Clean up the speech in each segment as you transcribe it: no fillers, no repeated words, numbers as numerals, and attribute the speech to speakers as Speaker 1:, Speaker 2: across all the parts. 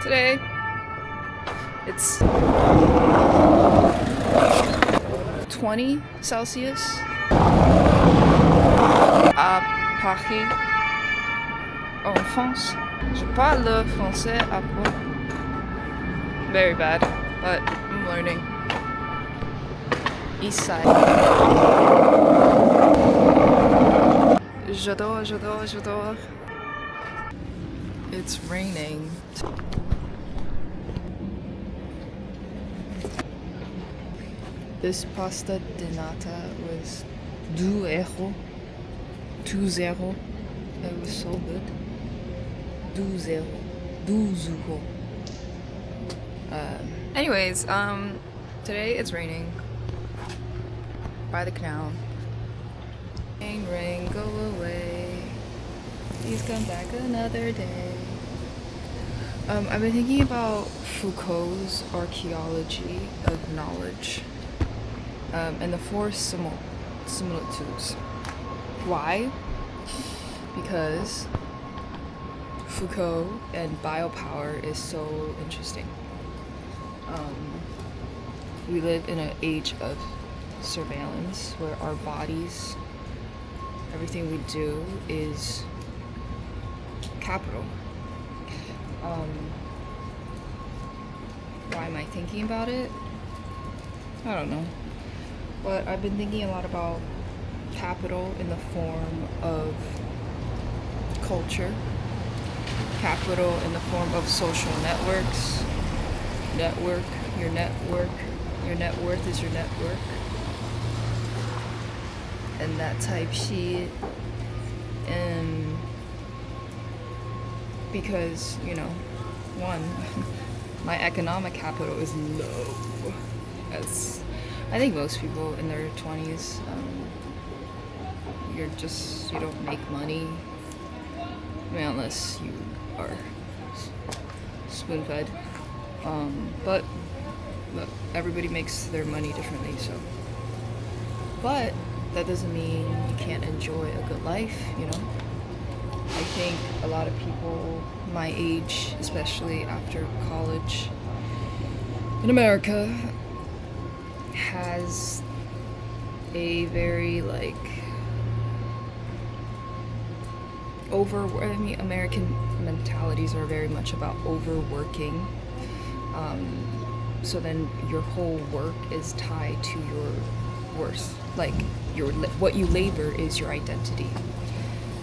Speaker 1: Today, it's 20 Celsius à Paris, en France. Je parle le français à peu. Very bad, but I'm learning. East side. J'adore. It's raining. This pasta de nata was 2 euros. 2-0. It was so good. 2-0. 2-0. Anyways, today it's raining by the canal. Rain, go away. Please come back another day. I've been thinking about Foucault's archaeology of knowledge, and the 4 similitudes. Why? Because Foucault and biopower is so interesting. We live in an age of surveillance where our bodies, everything we do is capital. Why am I thinking about it? I don't know. But I've been thinking a lot about capital in the form of culture, capital in the form of social networks, your net worth is your network, and that type shit. And because, one, my economic capital is low, as I think most people in their 20s, you don't make money, unless you are spoon-fed, but everybody makes their money differently, so. But that doesn't mean you can't enjoy a good life, I think a lot of people my age, especially after college in America, has a very American mentalities are very much about overworking. So then your whole work is tied to your worth. What you labor is your identity.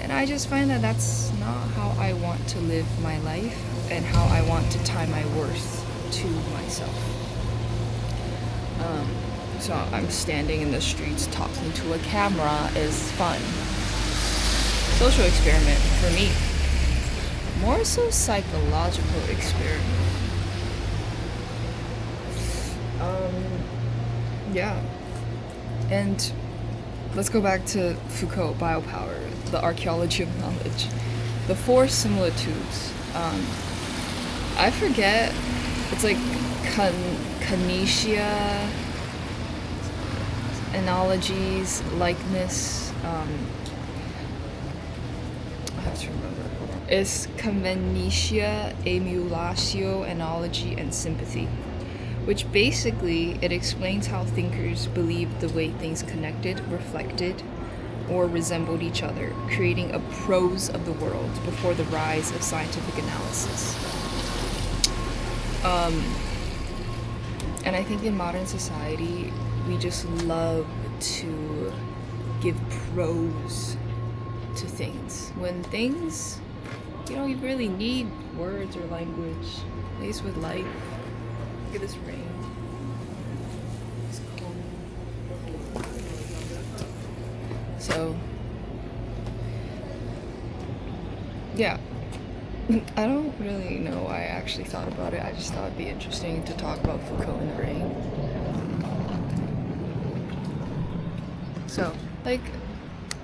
Speaker 1: And I just find that that's not how I want to live my life and how I want to tie my worth to myself. So I'm standing in the streets talking to a camera is fun. Social experiment for me. More so psychological experiment. Yeah. And let's go back to Foucault, biopower, the archaeology of knowledge. The 4 similitudes. I forget, it's kinesia, analogies, likeness, I have to remember. It's conveniencia, emulatio, analogy, and sympathy. Which basically, it explains how thinkers believed the way things connected, reflected, or resembled each other, creating a prose of the world before the rise of scientific analysis. And I think in modern society, we just love to give prose to things. When things, you don't really need words or language, at least with life. Look at this rain. It's cold. So, yeah. I don't really know why I actually thought about it. I just thought it'd be interesting to talk about Foucault in the rain. So,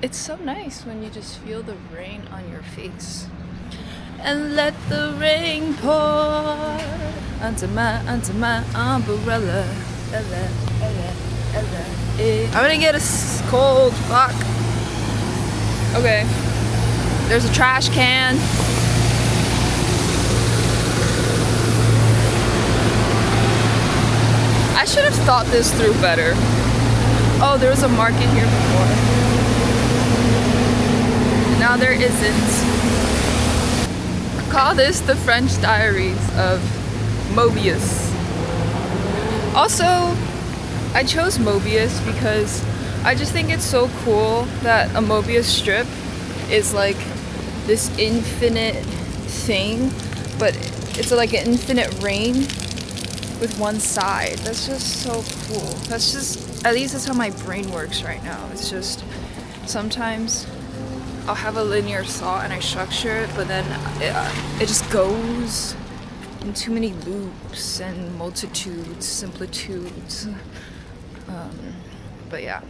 Speaker 1: it's so nice when you just feel the rain on your face. And let the rain pour onto my umbrella. I'm gonna get a cold, fuck. Okay, there's a trash can. I should have thought this through better. Oh, there was a market here before. Now there isn't. I call this the French Diaries of Mobius. Also, I chose Mobius because I just think it's so cool that a Mobius strip is like this infinite thing, but it's like an infinite ring with one side. That's just so cool. That's just, at least that's how my brain works right now. It's just, sometimes I'll have a linear thought and I structure it, but then it just goes in too many loops and multitudes, similitudes. But yeah.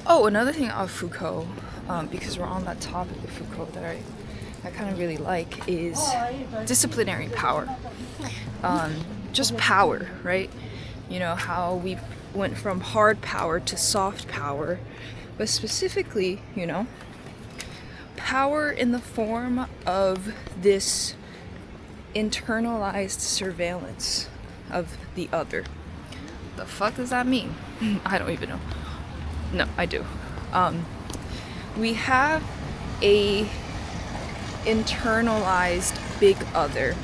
Speaker 1: Oh, another thing of Foucault, because we're on that topic of Foucault that I kind of really like, is disciplinary power. Just power, right? You know, how we went from hard power to soft power, but specifically, you know, power in the form of this internalized surveillance of the other. The fuck does that mean? I don't even know. No, I do. We have a internalized big other,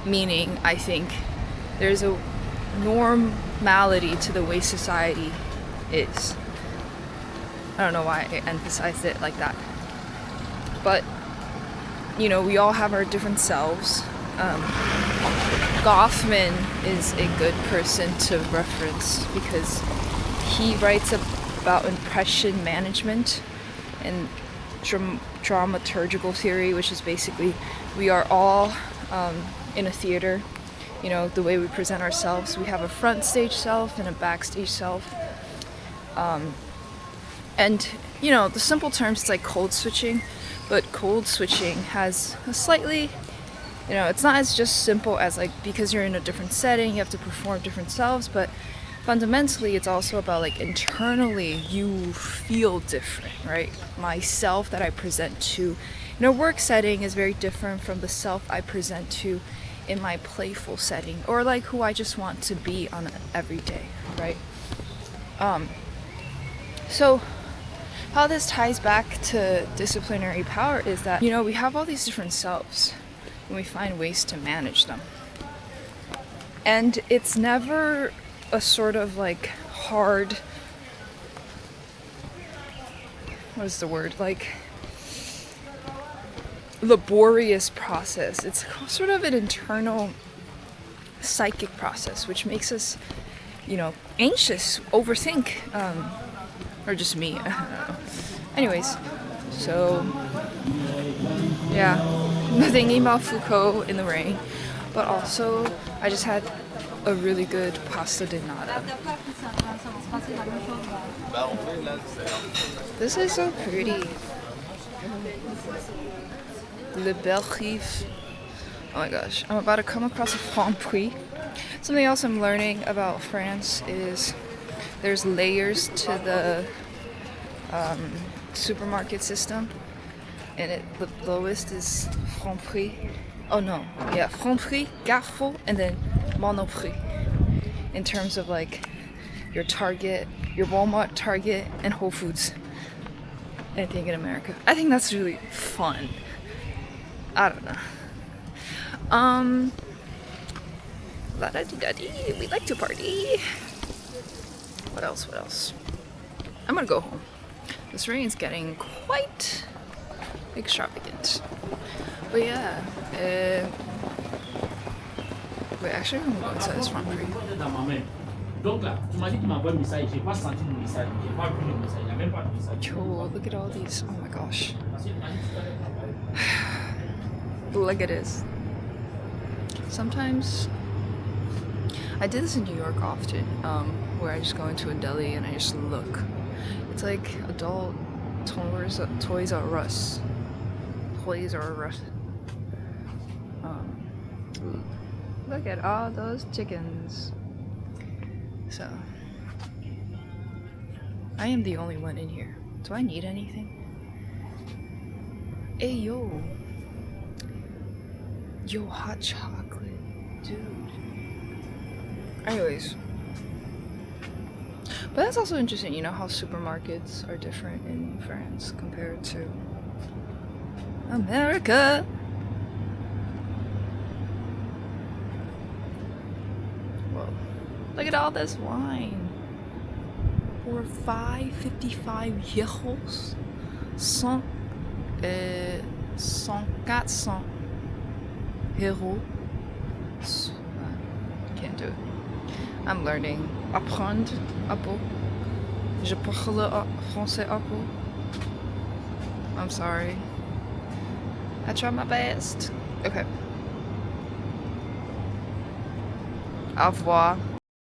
Speaker 1: meaning I think there's a normality to the way society is. I don't know why I emphasized it like that, but you know, we all have our different selves. Goffman is a good person to reference because he writes about impression management and dramaturgical theory, which is basically we are all in a theater. You know, the way we present ourselves, we have a front stage self and a backstage self. And you know, the simple terms, it's like code switching, but code switching has a slightly, you know, it's not as just simple as like because you're in a different setting you have to perform different selves, but fundamentally it's also about like internally you feel different, right? My self that I present to in a work setting is very different from the self I present to in my playful setting, or like who I just want to be on an everyday, right? So how this ties back to disciplinary power is that, you know, we have all these different selves and we find ways to manage them. And it's never a sort of like hard, what is the word, like laborious process. It's sort of an internal psychic process which makes us, you know, anxious, overthink, or just me. I don't know. Anyways, so yeah, thinking about Foucault in the rain, but also I just had a really good pasta de nata. This is so pretty. Le Belgique. Oh my gosh, I'm about to come across a franxprix. Something else I'm learning about France is there's layers to the supermarket system, and the lowest is franxprix. Oh no, yeah, franxprix, carrefour, and then monoprix. In terms of like your Target, your Walmart, Target, and Whole Foods. I think in America. I think that's really fun. I don't know. La-da-dee-da-dee, we like to party. What else? I'm gonna go home. This rain is getting quite extravagant. But yeah, wait, actually I'm gonna go inside this front tree.
Speaker 2: Donc là, tu m'as dit que tu m'envoies un message, j'ai pas senti le message, j'ai pas vu le message, il n'y a même pas de message.
Speaker 1: Cool, look at all these, oh my gosh. Look at this. Sometimes, I did this in New York often, where I just go into a deli and I just look. It's like adult Toys R Us. Toys R Us. Look at all those chickens. So, I am the only one in here. Do I need anything? Hey yo. Yo, hot chocolate. Dude. Anyways. But that's also interesting, you know, how supermarkets are different in France compared to America. Whoa. Look at all this wine. For 555 euros. 400 euros. Can't do it. I'm learning. Apprendre un peu. Je parle français un peu. I'm sorry. I try my best. Okay. Au revoir.